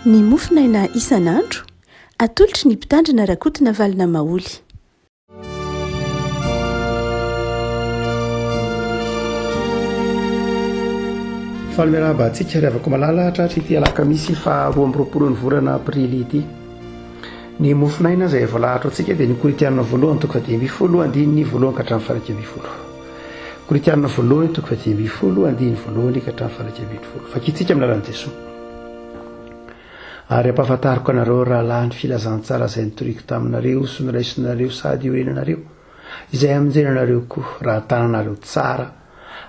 ny mofinaina isan'andro atolotry ny mpitandrina rakotina valina maoly. Falmeraba antsika riavako malala tratra ity alakamisy fa 12 volana aprily ity. Ny mofinaina izay voalahatra antsika dia ny Koritianina voalohany toko 10 andiny voalohany ka hatramin'ny fahaky 10. Koritianina voalohany toko 10 andiny voalohany ka hatramin'ny fahaky 10. Fakitsika amin'ny lalan'i Jesosy. Ary ampahafantariko anareo rahalahy ny filazantsara izay nitoriko taminareo sy noraisinareo sady iorenanareo izay amonjenanareo koa raha tananareo tsara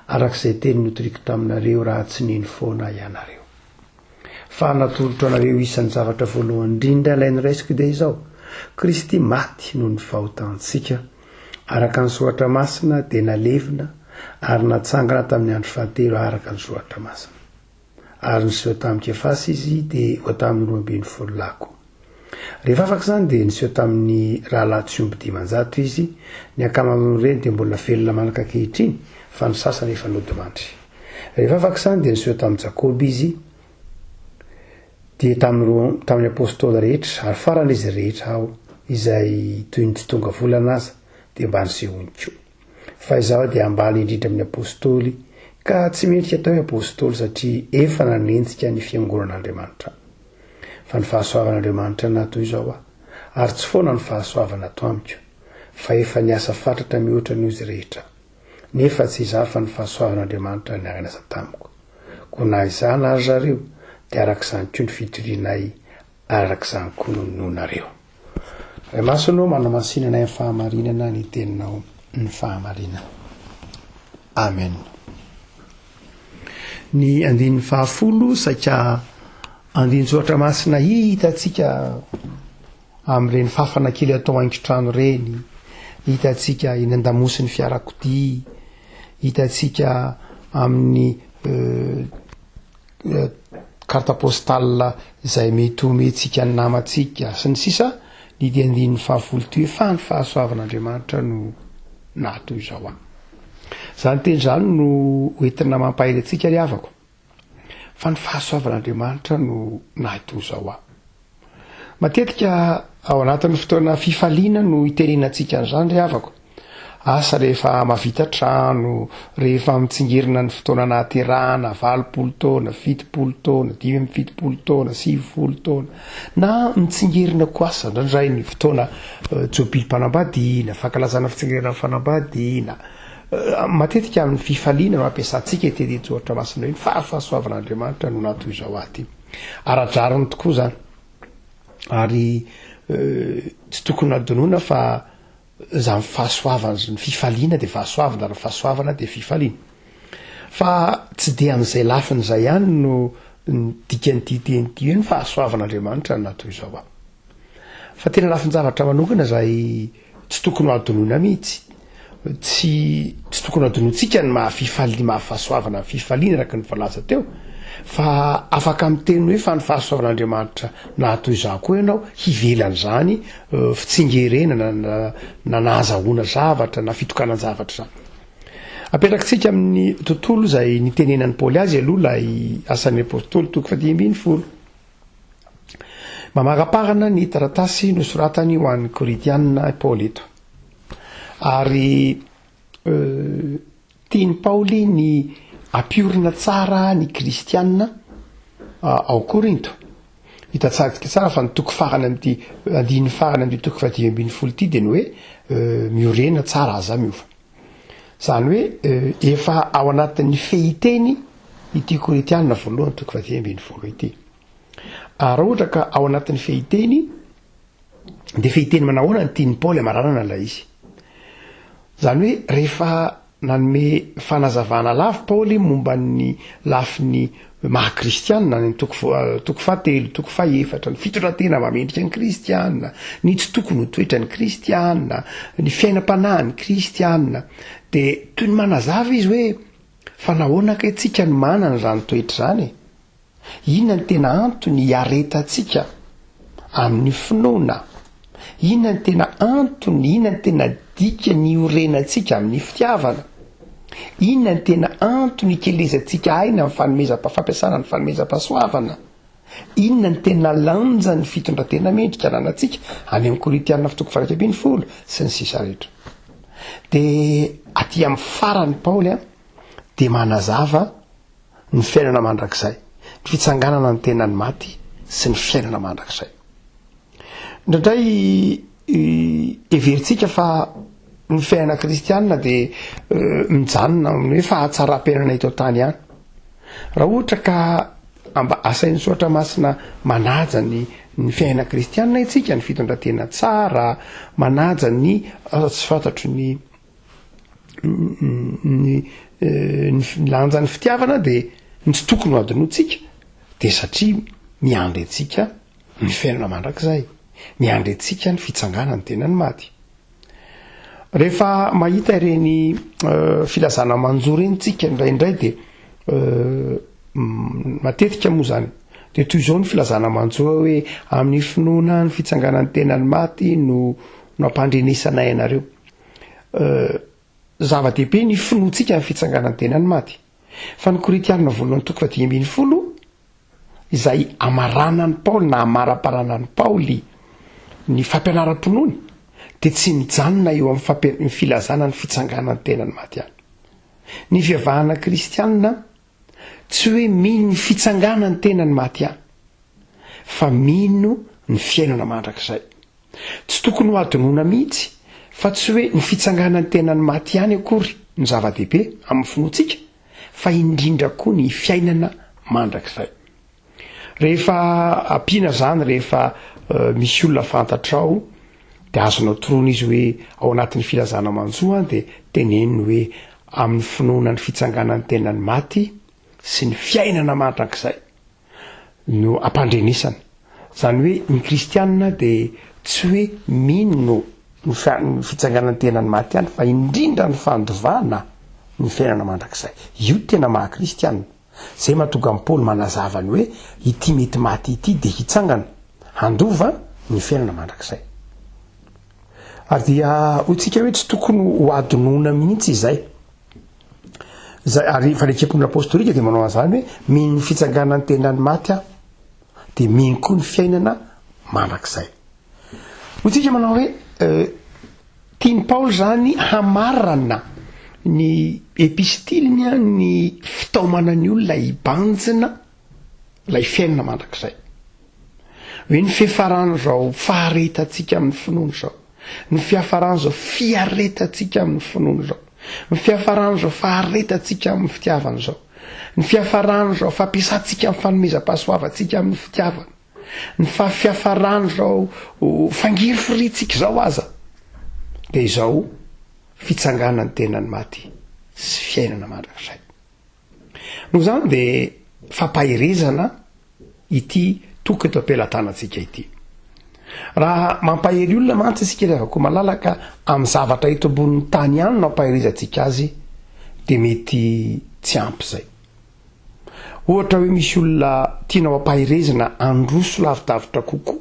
arak'izay teny nitoriko taminareo raha tsy niny foana ianareo. Fa natolotra anareo isan'ny zavatra voalohany indrindra ilainy raisiko dia izao: Kristy maty noho ny fahotantsika araka ny soratra masina dia nalevina ary natsangana tamin'ny andro fahatelo araka ny soratra masina. Ary niseho tamin'ny Kefasy izy dia ho tamin'ny 12 lako. Rehefa afaka izany dia niseho tamin'ny rahalahy tsy omby 500 izy, ny ankamaroan'ireny dia mbola velona manaka ankehitriny fa ny sasany efa nodimandry. Rehefa afaka izany dia niseho tamin'ny Jakoby izy, dia tamin'ny apôstôly rehetra ary faran'izy rehetra ao izay toy ny tsy tonga volana aza dia mba nisehony koa. Fa izaho dia ambaly indrindra amin'ny apôstôly ka tsy mendrika atao hoe apôstôly satria efa nanenjika ny fiangonan'Andriamanitra. Fa ny fahasoavan'Andriamanitra natoy izao ary tsy foana ny fahasoavana ato amiko, fa efa niasa fatratra mihoatra noho izy rehetra. Nefa tsy izaho fa ny fahasoavan'Andriamanitra ny anasa tamiko. Koa na izaho na zareo dia arak'izany koa ny fitorianay, arak'izany koa nononareo. Ray masonao manamasinanay amin'ny fahamarinana ny teninao ny fahamarinana. Amen. Ny andin'ny 10 saika andiny soratra masina hitantsika amin'ireny fafana kely atao haingotrano reny, hitantsika eny an-damosiny fiarakodia, hitantsika amin'ny carte postale izay mety omentsika ny namantsika sy ny sisa. Ny dia andin'ny 10 ty fa ny fahasoavan'Andriamanitra no natoy izao Zany teny izany no hoentina mampaela antsika ry havako. Fa ny fahasoavan'Andriamanitra no natoy izao Matetika ao anatin'ny fotoana fifaliana no hiterenantsika an'izany ry havako. Asa rehefa mavita trano, rehefa mitsingerina ny fotoana nahaterahana 20 taona, 70 taona, 70 taona, 70 taona, na mitsingerina koa asa ndraindray ny fotoana jobilom-panambadiana, fankalazana fitsingerina ny fanambadiana. Matetika amin'ny fifaliana no ampiasantsika iteny soratra masina iny fa fahasoavan'Andriamanitra no natoy izao aty. Aradrariny tokoa zany. Ary tsy tokony adonoina fa zany fahasoavana ny fifaliana dia fahasoavana, ary fahasoavana dia fifaliana. Fa tsy dia amin'izay lafiny izay ihany no dikan'ity teny ity hoe ny fahasoavan'Andriamanitra no natoy izao Fa tena lafiny zavatra manokana izay tsy tokony adonoina mihitsy. Tsy tokony adonointsika ny mahafahasoavana ny fifaliana araka ny voalaza teo, fa afaka miteny hoe fa ny fahasoavan'Andriamanitra natoy izao koa ianao hivelan'izany fitsingerenana na nahazahoana zavatra na fitokanan zavatra zany. Apetrakitsika amin'ny tontolo izay nitenenan'ny Paoly azy aloha ilay asan'ny apôstôly toko 10. Mamaraparana ny taratasy nosoratany ho an'ny Koritianina Paoly eto. Ary tiany Paoly ny ampiorina tsara ny kristianina ao Korinto. Hitantsika tsara fa ny toko farany amin'ity andiny farany amin'ny toko 10 ity dia ny hoe miorena tsara aza miova. Zany hoe efa ao anatin'ny fehiteny ity Koritianina voalohany toko 10 ity. Raha ohatra ka ao anatin'ny fehiteny dia fehiteny manahoana ny tiany Paoly amaranana ilay izy. Zany hoe rehefa nanome fanazavana lafo Paoly momba ny lafiny maha-kristianina ny toko 7, toko 4, ny fitondratena mamendrika ny kristianina, ny tsy tokony ho toetra ny kristianina, ny fiainam-panahy ny kristianina, dia toy ny manazava izy hoe fa nahoana ka itsika no manana izany toetra izany Inona ny tena antony hiaretantsika amin'ny finoana? Inona ny tena antony, inona ny tena dika ny orenantsika amin'ny fitiavana? Inona ny tena antony hikelezantsika aina amin'ny fampiasana ny fanomezam-pahasoavana? inona ny tena lanja ny fitondratena mendrika ananantsika any amin'ny Korintiana fitoko farak 12 sy ny sisa rehetra. De aty amin'ny farany Paoly de manazava ny fiainana mandrakizay, ny fitsanganana ny tenany maty sy ny fiainana mandrakizay. Indraindray everitsika fa ny fiainana kristianina de mijanona amin'ny hoe fahatsaram-piainana eto tany ihany. Raha ohatra ka amba asain'ny soatra masina manaja ny fiainana kristianina itsika, ny fitondratena tsara, manaja ny tsy fantatro ny lanja ny fitiavana de ny tsy tokony ho adinotsika, de satria miandry antsika ny fiainana mandrakizay, miandry antsika ny fitsanganany tenany maty. Rehefa mahita ireny filazana manjo reny tsika indraindray de matetika moa zany de toy izao ny filazana manjo hoe amin'ny finoana ny fitsanganany tenany maty no ampandrenesana ianareo. Zava-dehibe ny finoantsika ny fitsanganany tenany maty. Fa ny Korintiana voalohany toko 10 izay amaranany Paoly na amara-paranany Paoly ny fampianaram-ponony de tsy mijanona eo amin'ny filazana ny fitsanganany tenany maty ihany. Ny fivavahana kristianina tsy hoe mino ny fitsanganany tenany maty ihany, fa mino ny fiainana mandrakizay. Tsy tokony ho adinoina mihitsy fa tsy hoe ny fitsanganany tenany maty ihany akory ny zava-dehibe amin'ny finoantsika, fa indrindra koa ny fiainana mandrakizay. Rehefa ampiana zany, rehefa misy olona fantatrao de azonao toroana izy hoe ao anatin'ny filazana manjoa de teneniny hoe amin'ny finoana ny fitsanganany tenany maty sy ny fiainana mandrakizay no ampandrenesana. Zany hoe ny kristianina de tsy hoe mino ny fitsanganany tenany maty ihany, fa indrindra ny fandovana ny fiainana mandrakizay. Io tena maha-kristianina. Zay mahatonga amin'ny Paoly manazava ny hoe ity mety maty ity de hitsangana, handova ny fiainana mandrakizay. Ary dia hotsika hoe tsy tokony ho adinoina mihitsy izay. Ary fanekepony apostolika de manao an'izany hoe mino ny fitsanganany tenany maty de mino koa ny fiainana mandrakizay. Hotsika manao hoe tiany Paoly zany hamarana ny epistiliny ny fitaomana ny olona hibanjina lay fiainana mandrakizay. Hoe ny fiafarany zao faharetatsika amin'ny finoana zao, ny fiafarany zao fiaretatsika amin'ny finoana zao, ny fiafarany zao faharetatsika amin'ny fitiavana zao, ny fiafarany zao fampiasantsika amin'ny fanomezam-pahasoavatsika amin'ny fitiavana, ny fiafarany zao fangiry firitsika zao aza, de izao fitsanganany tenany maty sy fiainana mandrakizay. Noho zany de fampahirezana ity toko eto am-pelatanantsika ity. Raha mampahery olona mantsy isika rehefa malalaka amin'ny zavatra eto ambonin'ny tany ihany no ampahirizantsika azy de mety tsy ampy zay. Ohatra hoe misy olona tianao ampahirezana androso lavidavitra kokoa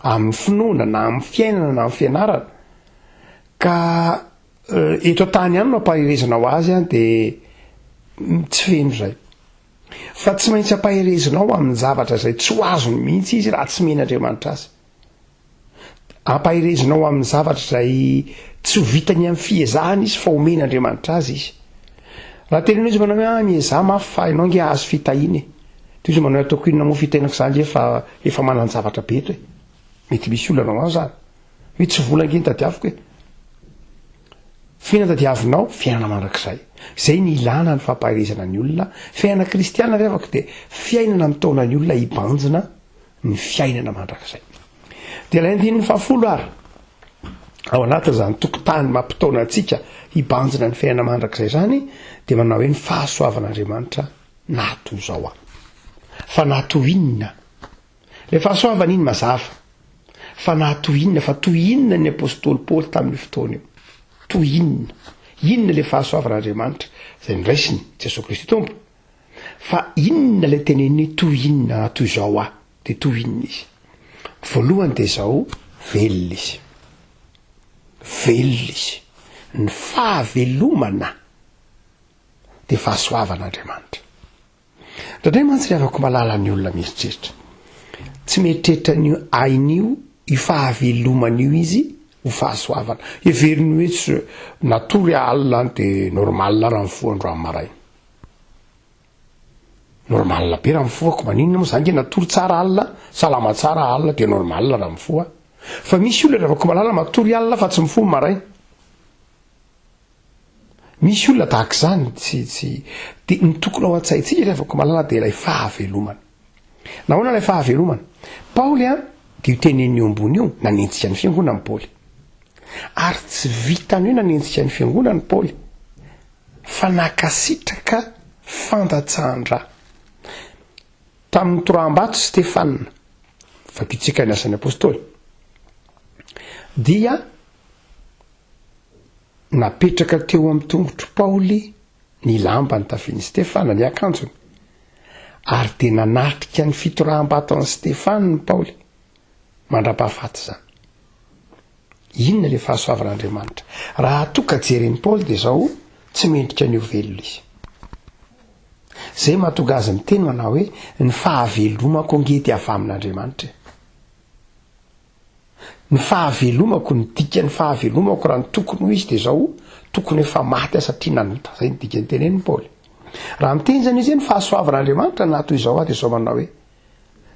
amin'ny finoana na amin'ny fiainana na amin'ny fianarana, ka eto an-tany ihany no ampahirezanao azy de tsy feno zay. Fa tsy maintsy ampahirezinao amin'ny zavatra zay tsy ho azony mihitsy izy raha tsy men'Andriamanitra azy. Ampahirezinao amin'ny zavatra zay tsy ho vitany amin'ny fiezahana izy fa omen'Andriamanitra azy izy. Raha tenenao izy manao hoe miezah mafy fa ianao nge azo fitahiny. Toy izy manao ataoko inona moa fitahinako zany efa manana zavatra be eto e. Mety misy olana ao zany. Hoe tsy vola nge tadiaviko e. Fiainana tadiavinao, fiainana mandrakizay. Zay ny ilana ny fampahirezana ny olona. Fiainana kristianina revako de fiainana mitaona ny olona hibanjina ny fiainana mandrakizay. De ilay andininy 10 ary ao anatin'izany tokotany mampitaona antsika hibanjina ny fiainana mandrakizay zany de manao hoe ny fahasoavan'Andriamanitra nato zao fa nato inona? Le fahasoavana iny mazava. Fa nato inona? Fa toy inona ny apôstôly Paoly tamin'ny fotoana io? Toy inona? Inona le fahasoavan'Andriamanitra zay niraisiny Jesosy Kristy tompo? Fa inona le teneniny toy inona toy zao de toy inona izy? Voalohany de zao velona izy. Velona izy. Ny fahavelomana de fahasoavan'Andriamanitra. Indray mantsy rehefa malala ny olona mieritreritra. tsy mieritreritranyio ain'io ifahaveloman'io izy ho fahasoavana everiny hoe tsy natory alina de normal raha mifoandro amin'ny maray normal be raha mifoako maninona moa zany ke natory tsara alina salama tsara alina de normal raha mifoa fa misy olona ravako malala matory alina fa tsy mifo maray misy olona tahaka zany tsy de ny tokony ao an-tsaitsika rehavako malala de ilay fahavelomana nahoana ilay fahavelomana Paoly de io tenen'io ambony io nanentsika ny fiangonany Paoly ary tsy vitany hoe nanentsika ny fiangonany Paoly fa nakasitraka fandatsahan-dra tamin'ny toram-bato Stefanina fampitsika ny asan'ny apôstôly dia napetraka teo amin'ny tongotro Paoly ny lamba ny tafiany Stefana ny akanjony ary de nanatrika ny fitoram-bato an'i Stefanina Paoly mandra-pahafaty zany inona le fahasoavan'Andriamanitra raha toka jereny Paoly de zao tsy mendrika an'io velona izy zay mahatonga azy miteny manao hoe ny fahavelomako angety avy amin'Andriamanitra ny fahavelomako ny dika ny fahavelomako raha ny tokony ho izy de zao tokony efa maty satria nanota zay ny dika ny teneniny Paoly raha miteny zany izy ny fahasoavan'Andriamanitra nato izao de zao manao hoe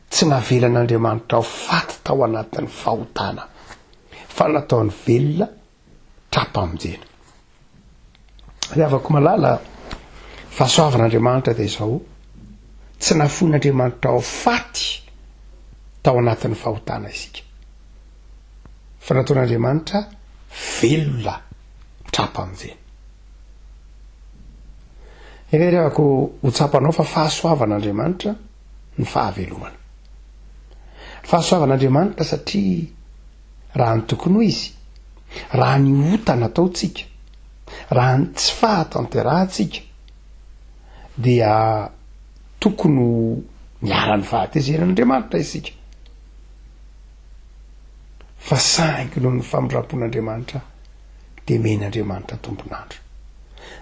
tsy navelan'Andriamanitra ao faty tao anatin'ny fahotana fa nataony velona trapa-monjena re avako malala fahasoavan'Andriamanitra de zao tsy nafon'Andriamanitra ao faty tao anatin'ny fahotana isika fa nataon'Andriamanitra velona trapa-monjena re avako ho tsapanao fa fahasoavan'Andriamanitra ny fahavelomana fahasoavan'Andriamanitra satria raha ny tokony ho izy raha ny ota nataotsika raha ny tsy fahatanterahantsika dia tokony miara-ny fahatezerin'Andriamanitra isika fa saingy noho ny famindram-pon'Andriamanitra de men'Andriamanitra tombonandro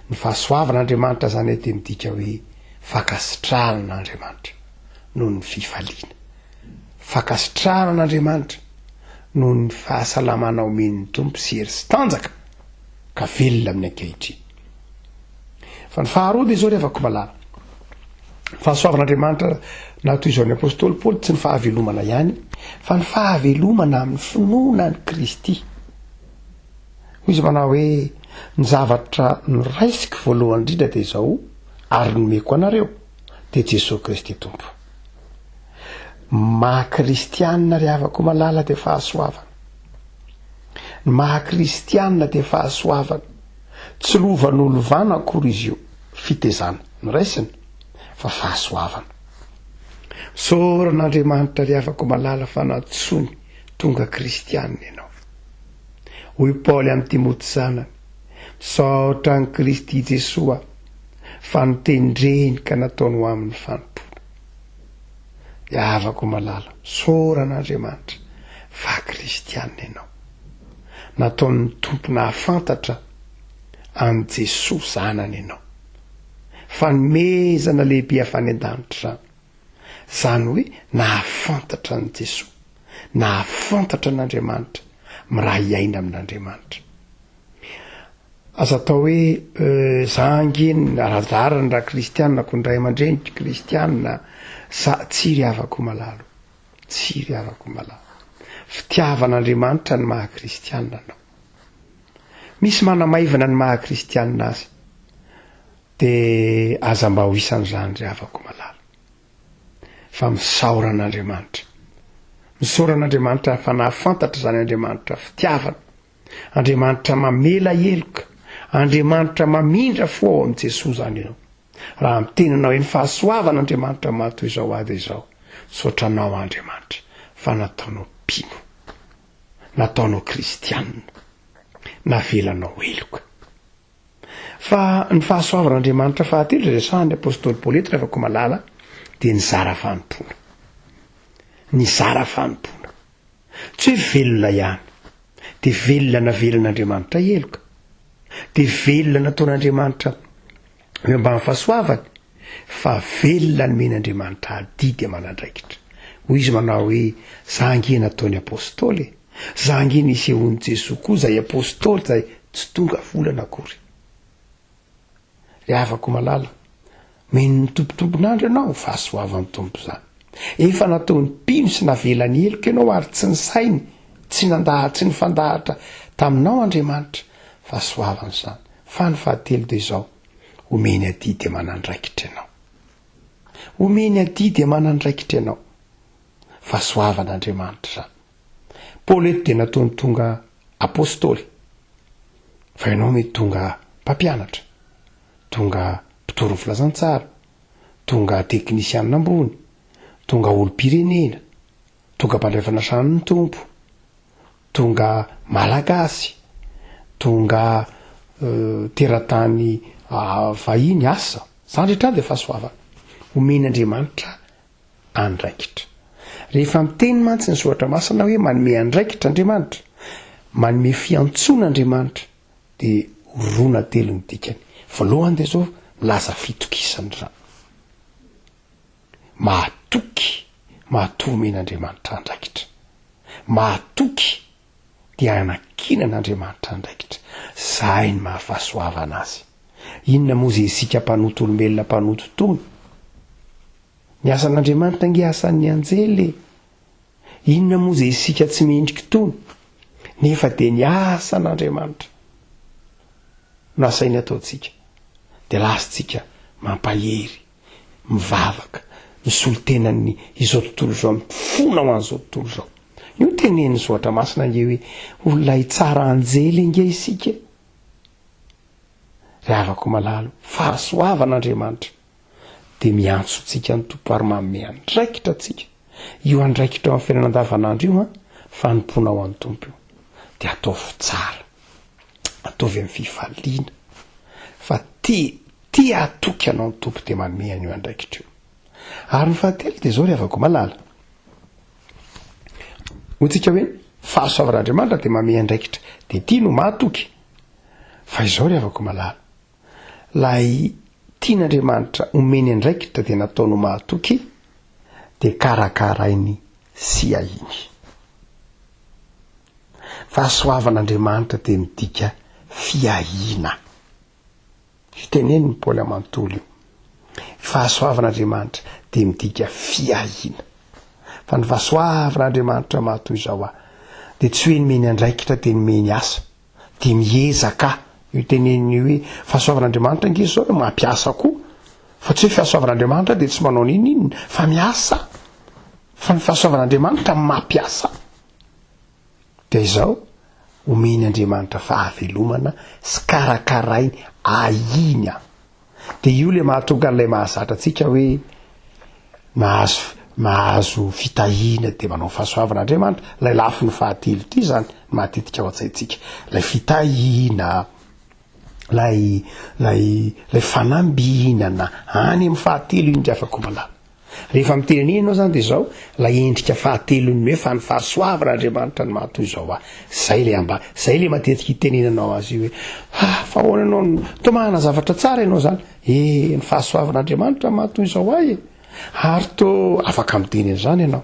ny fahasoavan'Andriamanitra zany de midika hoe fakasitrahan'Andriamanitra noho ny fifaliana fakasitrahan'Andriamanitra noho ny fahasalamana omen'ny tompo sy hery sy tanjaka ka velona amin'ny ankehitriny fa ny faharoa de zao rehavako malala fahasoavan'Andriamanitra na toy izao ny apôstôly Paoly tsy ny fahavelomana ihany fa ny fahavelomana amin'ny finoana ny Kristy hoy izy manao hoe ny zavatra noraisiko voalohany indrindra de zao ary nomeko anareo de Jesosy Kristy tompo maha-kristianina ry havako malala de fahasoavana ny maha-kristianina de fahasoavana tsy lovan'olo vana akory izy io fitezana ny raisina fa fahasoavana soran'Andriamanitra ry havako malala fa natsony tonga kristianina ianao hoy Paoly amin'ny Timoty zanany misaotra ny Kristy Jesoa fa nitendreny ka nataony ho amin'ny fanompona havako malala soran'Andriamanitra fa kristianina ianao nataony tompona hafantatra an' Jesosy zanany ianao fa nomezana lehibe avany an-danitra zany hoe nahafantatra an' Jesosy nahafantatra an'Andriamanitra miray aina amin'Andriamanitra aza atao hoe zangeny arazarany raha kristianina ko ndray aman-drenitra kristianina sa tsy ry havako malalo tsy ry havako malalo fitiavan'Andriamanitra ny maha-kristianina anao misy manamaivana ny maha-kristianina azy de aza mba ho isan'izany ry havako malalo fa misaoran'Andriamanitra misaoran'Andriamanitra fa nahafantatra zany Andriamanitra fitiavana Andriamanitra mamela heloka Andriamanitra mamindra fo ao am' Jesosy zany ianao raha mitenanao hoe ny fahasoavan'Andriamanitra mato izao ady izao saotranao Andriamanitra fa nataonao mpino nataonao kristianina navelanao heloka fa ny fahasoavan'Andriamanitra fahatelo resahany apôstôly Paoly eto rehavako malala de ny zara fanompona ny zara fanompona tsy hoe velona ihany de velona navelan'Andriamanitra heloka de velona nataon'Andriamanitra hoe mba ny fahasoavany fa velona ny men'Andriamanitra adidy aman'andraikitra hoy izy manao hoe za ange nataony apôstôly za ange nisehony Jesosy koa zay apôstôly zay tsy tonga volana akory le afako malala meny ny tompotombon'andro ianao fahasoavan'ny tompo zany efa nataony mpino sy navelany eloko ianao ary tsy ny sainy tsy nandahatsy ny fandahatra taminao Andriamanitra fahasoavany zany fa ny fahatelo de zao omeny aty de manandraikitra ianao omeny aty de manandraikitra ianao fahasoavan'Andriamanitra zany Paoly eto de nataony tonga apôstôly fa ianao mety tonga mpampianatra tonga mpitoro filazantsara tonga teknisianina ambony tonga olo-pirenena tonga mpandray fanasany tompo tonga malagasy tonga teratany vahiny asa zany rehetra de fahasoavana omeny Andriamanitra andraikitra rehefa miteny mantsy ny soratra masina hoe manome andraikitra Andriamanitra manome fiantson'Andriamanitra de rona telo ny dikany voalohany de zao milaza fitokisany zany mahatoky mahatoy omen'Andriamanitra andraikitra mahatoky dia anakinan'Andriamanitra andraikitra zay ny mahafahasoavana azy inona moa zay isika mpanoto olombelona mpanoto tony ny asan'Andriamanitra nge asan'ny anjely inona moa zay isika tsy mendriky tony nefa de ny asan'Andriamanitra nasainy ataotsika de lasitsika mampahery mivavaka misolo tenany izao tontolo zao mifona ho an'izao tontolo zao io teneny zoatra masina nge hoe olona tsara anjely nge isika ry avako malalo fahasoavan'Andriamanitra de miantso tsika ny tompo ary manome andraikitra tsika io andraikitra amin'ny fiainana andavanandro io fanompona ho an'ny tompo io de ataovy tsara ataovy amin'ny fifaliana fa ty atoky anao ny tompo de manome an'io andraikitra io ary ny fahatelo de zao ry avako malala hotsika hoe fahasoavan'Andriamanitra de manome andraikitra de ty no mahatoky fa izao ry avako malala lay tian'Andriamanitra omeny andraikitra de nataony mahatoky de karakarainy sy ahiny fahasoavan'Andriamanitra de midika fiahina fiteneny ny Paoly amanontolo io fahasoavan'Andriamanitra de midika fiahina fa ny fahasoavan'Andriamanitra mahatoy zao de tsy hoe nomeny andraikitra de nomeny asa de miezaka io teneny hoe fahasoavan'Andriamanitra nge zao mampiasa koa fa tsy hoe fahasoavan'Andriamanitra de tsy manao ninona fa miasa fa ny fahasoavan'Andriamanitra mampiasa de izao omeny Andriamanitra fahavelomana sy karakarainy ahina de io le mahatonga an'ilay mahazatra atsika hoe mahazo fitahina de manao fahasoavan'Andriamanitra lay lafo ny fahatelo ty zany matetika ao an-tsaitsika lay fitahina lay fanambinana any amin'ny fahatelo iny ndray afaka malala rehefa miteneneny ianao zany de zao la endrika fahatelo ny hoe fa ny fahasoavan'Andriamanitra ny mahatoy zao zay le matetika itenenanao azy io hoe fa ahoana ianao tomana zavatra tsara ianao zany ny fahasoavan'Andriamanitra mahatoy zao ary to afaka miteny an'izany ianao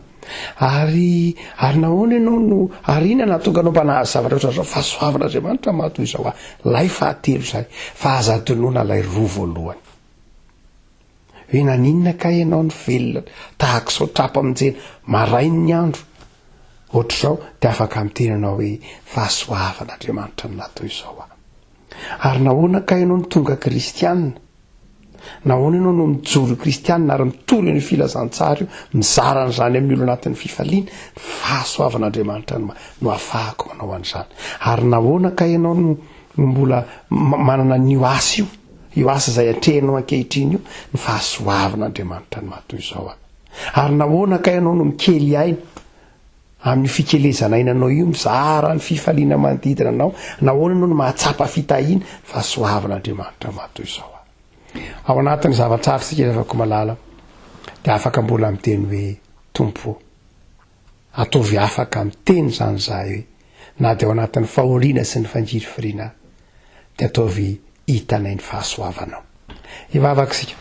ary nahoana ianao no ary ina nahatonga anao mpanahazo zavatra oatra zao fahasoavan'Andriamanitra mahatoy zao lay fahatelo zay fa aza tonoana lay roa voalohany hoe naninona ka ianao ny velona tahaka sao trapa aminjena marainy ny andro ohatra zao de afaka miteny anao hoe fahasoavan'Andriamanitra ny natoy zao ary nahoana ka ianao ny tonga kristianina nahoana ianao no mijoro kristianina ary mitoro ny filazantsara io mizara n'izany amin'ny olo anatin'ny fifaliana fahasoavan'Andriamanitra no afahako manao an'izany ary nahoana ka ianao no mbola manana n'io asa io asa zay atrehinao ankehitriny io ny fahasoavan'Andriamanitra ny mahatoy zao ary nahoana ka ianao no mikely aina amin'ny fikelezanainanao io mizara ny fifaliana manodidina anao nahoana ianao no mahatsapa fitahiana fahasoavan'Andriamanitra mahatoy zao ao anatin'ny zavatsara sika afaka malala de afaka mbola miteny hoe tompo ataovy afaka miteny zany zahay hoe na de ao anatin'ny fahoriana sy ny fanjiry firiana de ataovy hitanay ny fahasoavanao ivavaka sika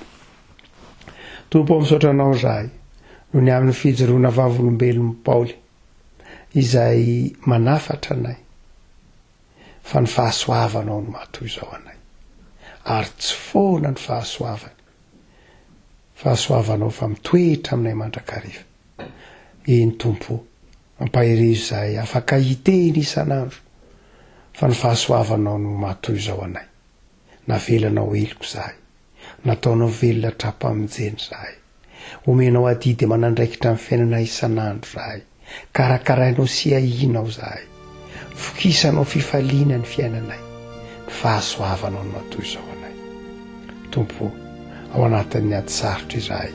tompo misaotranao zahay no ny amin'ny fijoroana vavolombelony Paoly izay manafatra anay fa ny fahasoavanao no matoy izao anay ary tsy foana ny fahasoavanao fa mitoetra aminay mandrakariva. Eny Tompo, mampahirizo zahay afaka hiteny isan'andro fa ny fahasoavanao no matoy izao anay. Navelanao eloko zahay, nataonao velona trapamonjeny zahay, omenao adidy manandraikitra amin'ny fiainana isan'andro zahay, karakarainao sy ahianao zahay, fokisanao fifaliana ny fiainanay, ny fahasoavanao no matoy izao anay. Tompo, ao anatin'ny ady sarotra izahay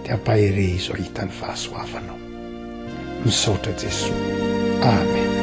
dia ampahirizo hita ny fahasoavanao. Misaotra Jesosy. Amen.